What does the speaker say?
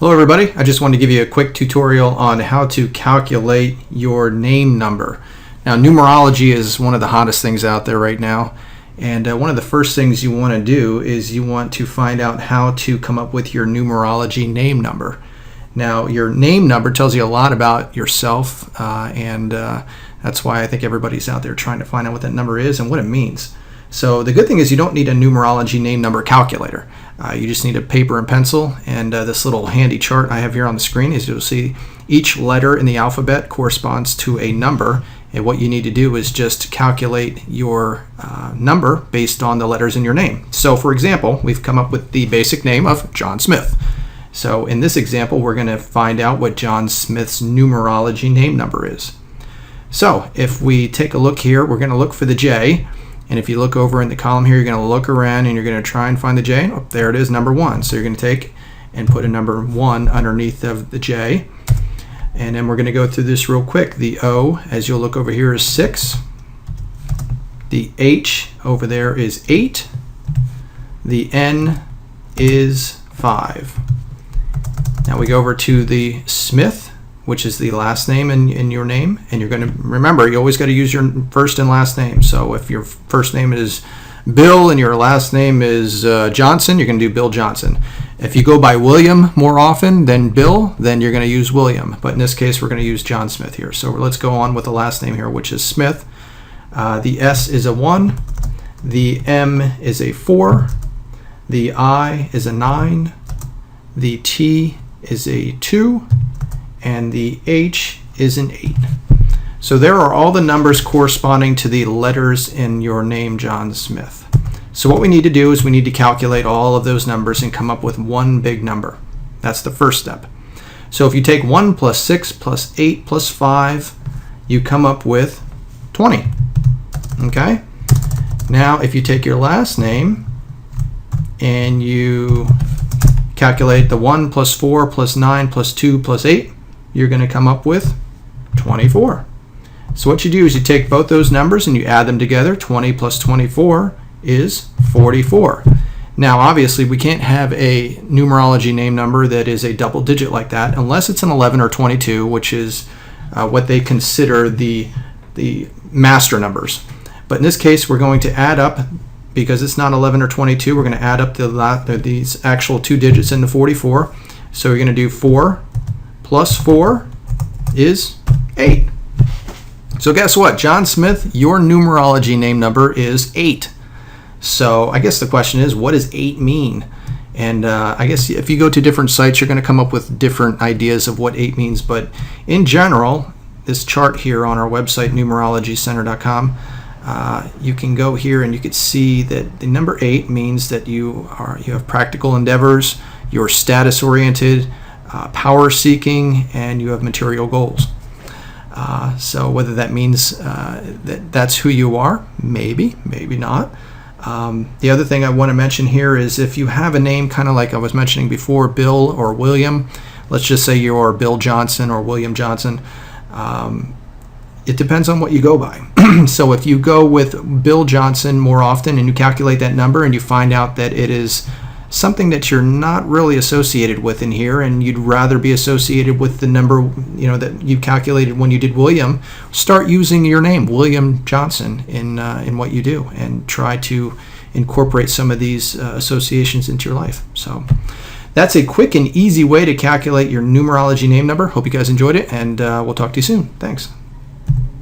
Hello everybody, I just wanted to give you a quick tutorial on how to calculate your name number. Now numerology is one of the hottest things out there right now, and one of the first things you want to do is you want to find out how to come up with your numerology name number. Now your name number tells you a lot about yourself, and that's why I think everybody's out there trying to find out what that number is and what it means. So the good thing is you don't need a numerology name number calculator. You just need a paper and pencil, and this little handy chart I have here on the screen is you'll see each letter in the alphabet corresponds to a number, and what you need to do is just calculate your number based on the letters in your name. So for example, we've come up with the basic name of John Smith. So in this example, we're going to find out what John Smith's numerology name number is. So if we take a look here, we're going to look for the J. And if you look over in the column here, you're going to look around and you're going to try and find the J. Oh, there it is, number 1. So you're going to take and put a number 1 underneath of the J. And then we're going to go through this real quick. The O, as you'll look over here, is 6. The H over there is 8. The N is 5. Now we go over to the Smith, which is the last name in your name, and you're going to remember you always got to use your first and last name. So if your first name is Bill and your last name is Johnson, you're going to do Bill Johnson. If you go by William more often than Bill, then you're going to use William. But in this case, we're going to use John Smith here. So let's go on with the last name here, which is Smith. The S is a 1. The M is a 4. The I is a 9. The T is a 2. And the H is an 8. So there are all the numbers corresponding to the letters in your name, John Smith. So what we need to do is we need to calculate all of those numbers and come up with one big number. That's the first step. So if you take 1 plus 6 plus 8 plus 5, you come up with 20. Okay? Now if you take your last name and you calculate the 1 plus 4 plus 9 plus 2 plus 8, you're going to come up with 24. So what you do is you take both those numbers and you add them together. 20 plus 24 is 44. Now obviously we can't have a numerology name number that is a double digit like that unless it's an 11 or 22, which is what they consider the master numbers. But in this case we're going to add up, because it's not 11 or 22, we're going to add up these actual two digits into 44. So we're going to do 4 plus 4 is 8. So guess what? John Smith, your numerology name number is 8. So I guess the question is, what does 8 mean? And I guess if you go to different sites, you're going to come up with different ideas of what 8 means. But in general, this chart here on our website, numerologycenter.com, you can go here and you can see that the number 8 means that you have practical endeavors, you're status oriented, power seeking, and you have material goals. So whether that means that's who you are, maybe not. The other thing I want to mention here is if you have a name kind of like I was mentioning before, Bill or William, let's just say you're Bill Johnson or William Johnson, it depends on what you go by. So if you go with Bill Johnson more often and you calculate that number and you find out that it is something that you're not really associated with in here, and you'd rather be associated with the number that you calculated when you did William, start using your name, William Johnson, in what you do, and try to incorporate some of these associations into your life. So that's a quick and easy way to calculate your numerology name number. Hope you guys enjoyed it, and we'll talk to you soon. Thanks.